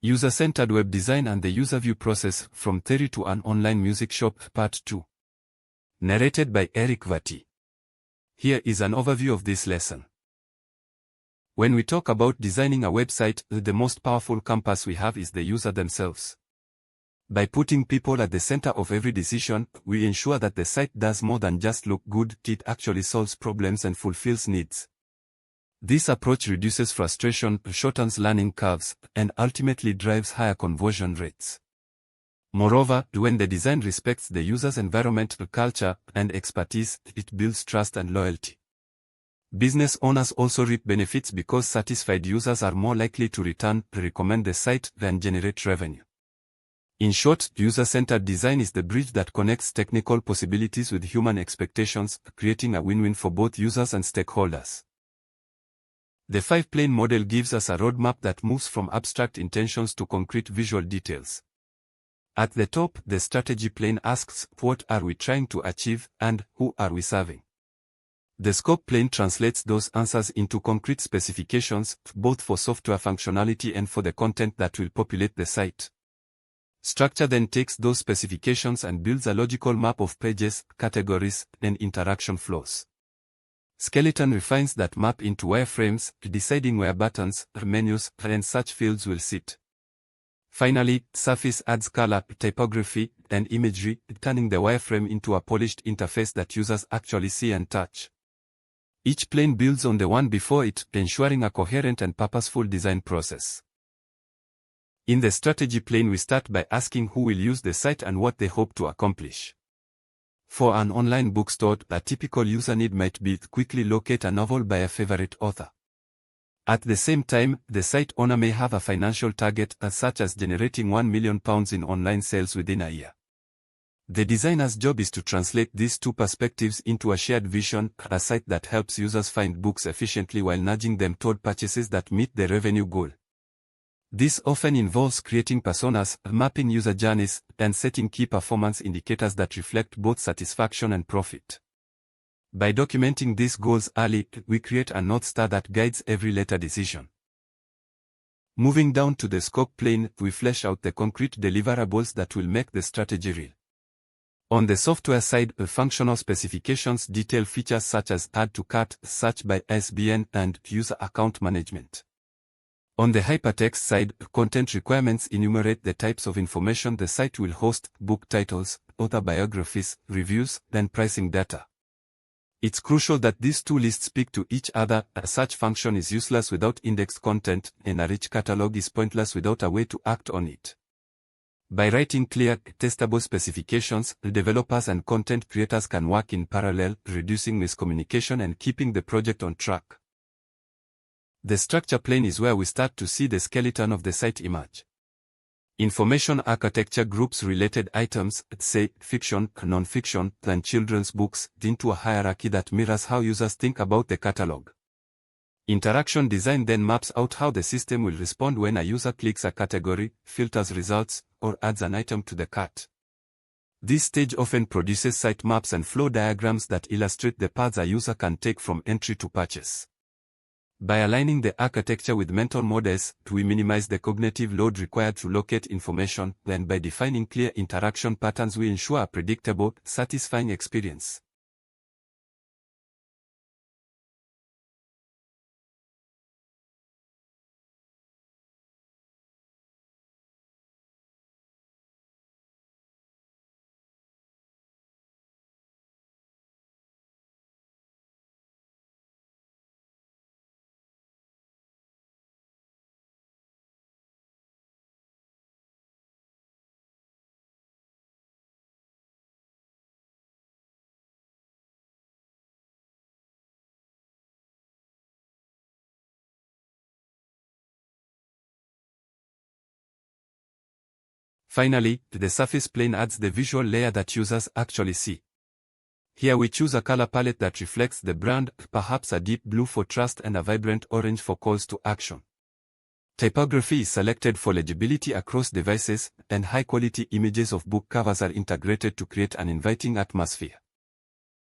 User-Centered Web Design and the Userview Process, From Theory to an Online Music Shop, Part 2. Narrated by Eric Vati. Here is an overview of this lesson. When we talk about designing a website, the most powerful compass we have is the user themselves. By putting people at the center of every decision, we ensure that the site does more than just look good, it actually solves problems and fulfills needs. This approach reduces frustration, shortens learning curves, and ultimately drives higher conversion rates. Moreover, when the design respects the user's environment, culture, and expertise, it builds trust and loyalty. Business owners also reap benefits because satisfied users are more likely to return, recommend the site, and generate revenue. In short, user-centered design is the bridge that connects technical possibilities with human expectations, creating a win-win for both users and stakeholders. The 5-plane model gives us a roadmap that moves from abstract intentions to concrete visual details. At the top, the strategy plane asks, what are we trying to achieve, and who are we serving? The scope plane translates those answers into concrete specifications, both for software functionality and for the content that will populate the site. Structure then takes those specifications and builds a logical map of pages, categories, and interaction flows. Skeleton refines that map into wireframes, deciding where buttons, menus, and such fields will sit. Finally, Surface adds color, typography, and imagery, turning the wireframe into a polished interface that users actually see and touch. Each plane builds on the one before it, ensuring a coherent and purposeful design process. In the strategy plane, we start by asking who will use the site and what they hope to accomplish. For an online bookstore, a typical user need might be to quickly locate a novel by a favorite author. At the same time, the site owner may have a financial target, such as generating £1 million in online sales within a year. The designer's job is to translate these two perspectives into a shared vision, a site that helps users find books efficiently while nudging them toward purchases that meet the revenue goal. This often involves creating personas, mapping user journeys, and setting key performance indicators that reflect both satisfaction and profit. By documenting these goals early, we create a North Star that guides every later decision. Moving down to the scope plane, we flesh out the concrete deliverables that will make the strategy real. On the software side, functional specifications detail features such as add to cart, search by ISBN, and user account management. On the hypertext side, content requirements enumerate the types of information the site will host, book titles, author biographies, reviews, and pricing data. It's crucial that these two lists speak to each other. A search function is useless without indexed content, and a rich catalog is pointless without a way to act on it. By writing clear, testable specifications, developers and content creators can work in parallel, reducing miscommunication and keeping the project on track. The structure plane is where we start to see the skeleton of the site emerge. Information architecture groups related items, say, fiction, non-fiction, and children's books, into a hierarchy that mirrors how users think about the catalog. Interaction design then maps out how the system will respond when a user clicks a category, filters results, or adds an item to the cart. This stage often produces sitemaps and flow diagrams that illustrate the paths a user can take from entry to purchase. By aligning the architecture with mental models, we minimize the cognitive load required to locate information, and by defining clear interaction patterns we ensure a predictable, satisfying experience. Finally, the surface plane adds the visual layer that users actually see. Here we choose a color palette that reflects the brand, perhaps a deep blue for trust and a vibrant orange for calls to action. Typography is selected for legibility across devices, and high-quality images of book covers are integrated to create an inviting atmosphere.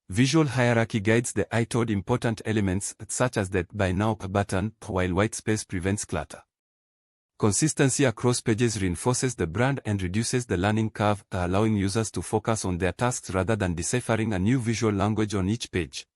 Visual hierarchy guides the eye toward important elements, such as the Buy Now button, while white space prevents clutter. Consistency across pages reinforces the brand and reduces the learning curve, allowing users to focus on their tasks rather than deciphering a new visual language on each page.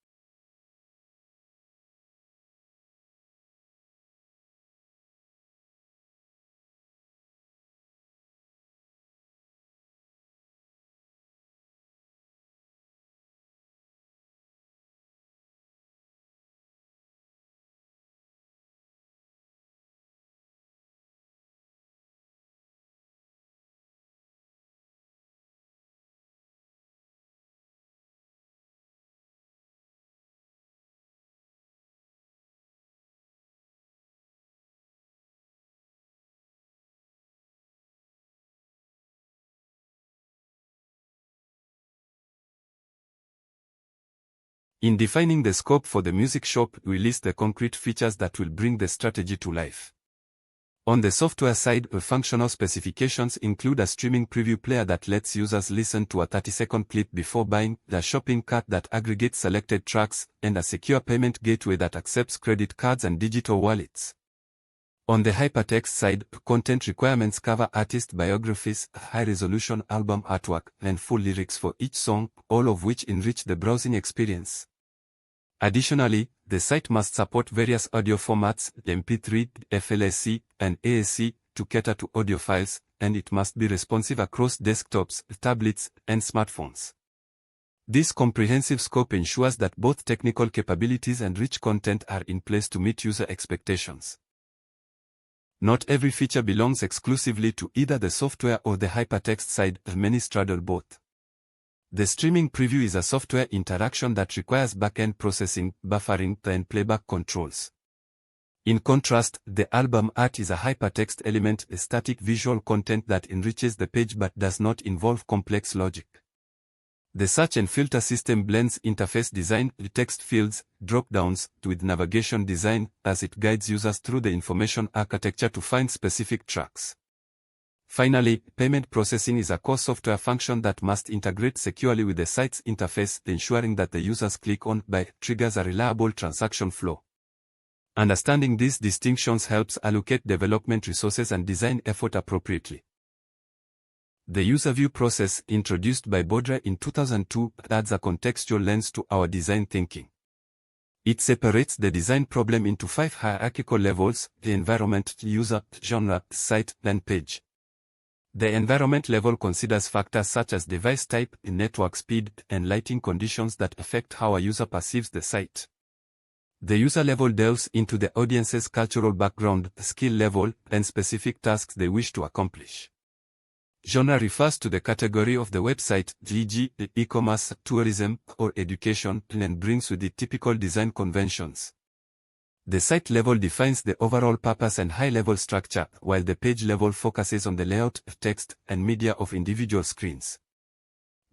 In defining the scope for the music shop, we list the concrete features that will bring the strategy to life. On the software side, functional specifications include a streaming preview player that lets users listen to a 30-second clip before buying, the shopping cart that aggregates selected tracks, and a secure payment gateway that accepts credit cards and digital wallets. On the hypertext side, content requirements cover artist biographies, high-resolution album artwork, and full lyrics for each song, all of which enrich the browsing experience. Additionally, the site must support various audio formats, MP3, FLAC, and AAC, to cater to audiophiles, and it must be responsive across desktops, tablets, and smartphones. This comprehensive scope ensures that both technical capabilities and rich content are in place to meet user expectations. Not every feature belongs exclusively to either the software or the hypertext side, many straddle both. The streaming preview is a software interaction that requires back-end processing, buffering, and playback controls. In contrast, the album art is a hypertext element, a static visual content that enriches the page but does not involve complex logic. The search and filter system blends interface design, text fields, drop-downs, with navigation design, as it guides users through the information architecture to find specific tracks. Finally, payment processing is a core software function that must integrate securely with the site's interface, ensuring that the user's click on buy triggers a reliable transaction flow. Understanding these distinctions helps allocate development resources and design effort appropriately. The Userview process, introduced by Baudry in 2002, adds a contextual lens to our design thinking. It separates the design problem into 5 hierarchical levels: the environment, user, genre, site, and page. The environment level considers factors such as device type, network speed, and lighting conditions that affect how a user perceives the site. The user level delves into the audience's cultural background, skill level, and specific tasks they wish to accomplish. Genre refers to the category of the website, e.g., e-commerce, tourism, or education, and brings with it typical design conventions. The site level defines the overall purpose and high-level structure, while the page level focuses on the layout, text, and media of individual screens.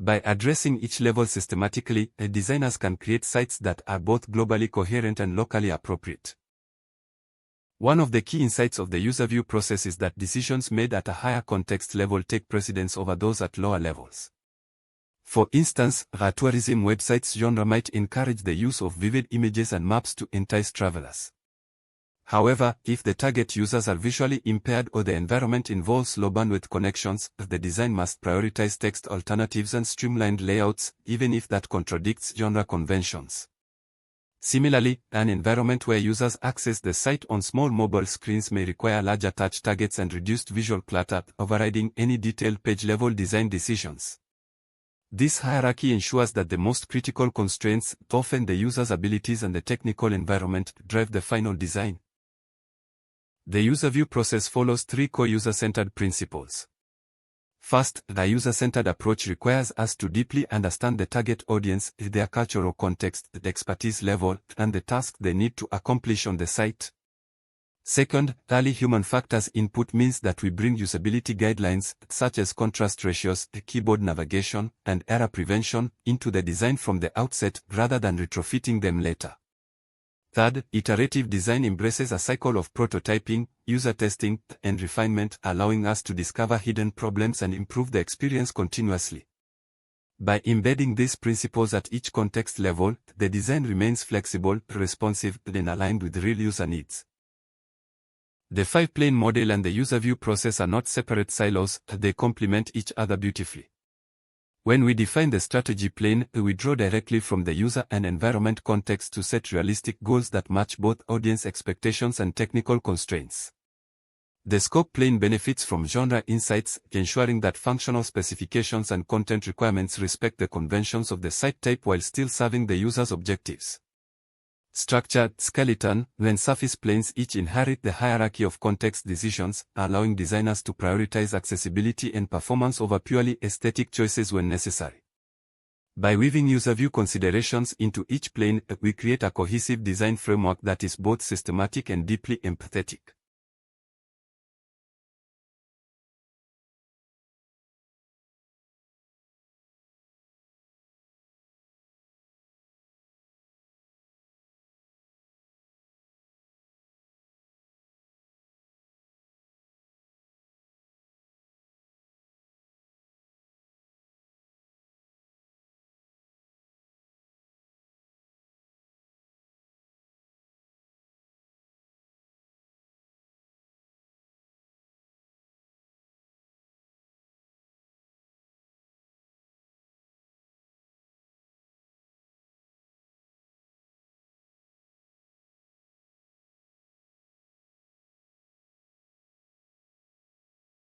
By addressing each level systematically, designers can create sites that are both globally coherent and locally appropriate. One of the key insights of the Userview process is that decisions made at a higher context level take precedence over those at lower levels. For instance, a tourism website's genre might encourage the use of vivid images and maps to entice travelers. However, if the target users are visually impaired or the environment involves low bandwidth connections, the design must prioritize text alternatives and streamlined layouts, even if that contradicts genre conventions. Similarly, an environment where users access the site on small mobile screens may require larger touch targets and reduced visual clutter, overriding any detailed page-level design decisions. This hierarchy ensures that the most critical constraints, often the user's abilities and the technical environment, drive the final design. The Userview process follows 3 core user-centered principles. First, the user-centered approach requires us to deeply understand the target audience, their cultural context, the expertise level, and the task they need to accomplish on the site. Second, early human factors input means that we bring usability guidelines, such as contrast ratios, keyboard navigation, and error prevention, into the design from the outset, rather than retrofitting them later. Third, iterative design embraces a cycle of prototyping, user testing, and refinement, allowing us to discover hidden problems and improve the experience continuously. By embedding these principles at each context level, the design remains flexible, responsive, and aligned with real user needs. The 5-plane model and the Userview process are not separate silos, they complement each other beautifully. When we define the strategy plane, we draw directly from the user and environment context to set realistic goals that match both audience expectations and technical constraints. The scope plane benefits from genre insights, ensuring that functional specifications and content requirements respect the conventions of the site type while still serving the user's objectives. Structure skeleton, when surface planes each inherit the hierarchy of context decisions, allowing designers to prioritize accessibility and performance over purely aesthetic choices when necessary. By weaving Userview considerations into each plane, we create a cohesive design framework that is both systematic and deeply empathetic.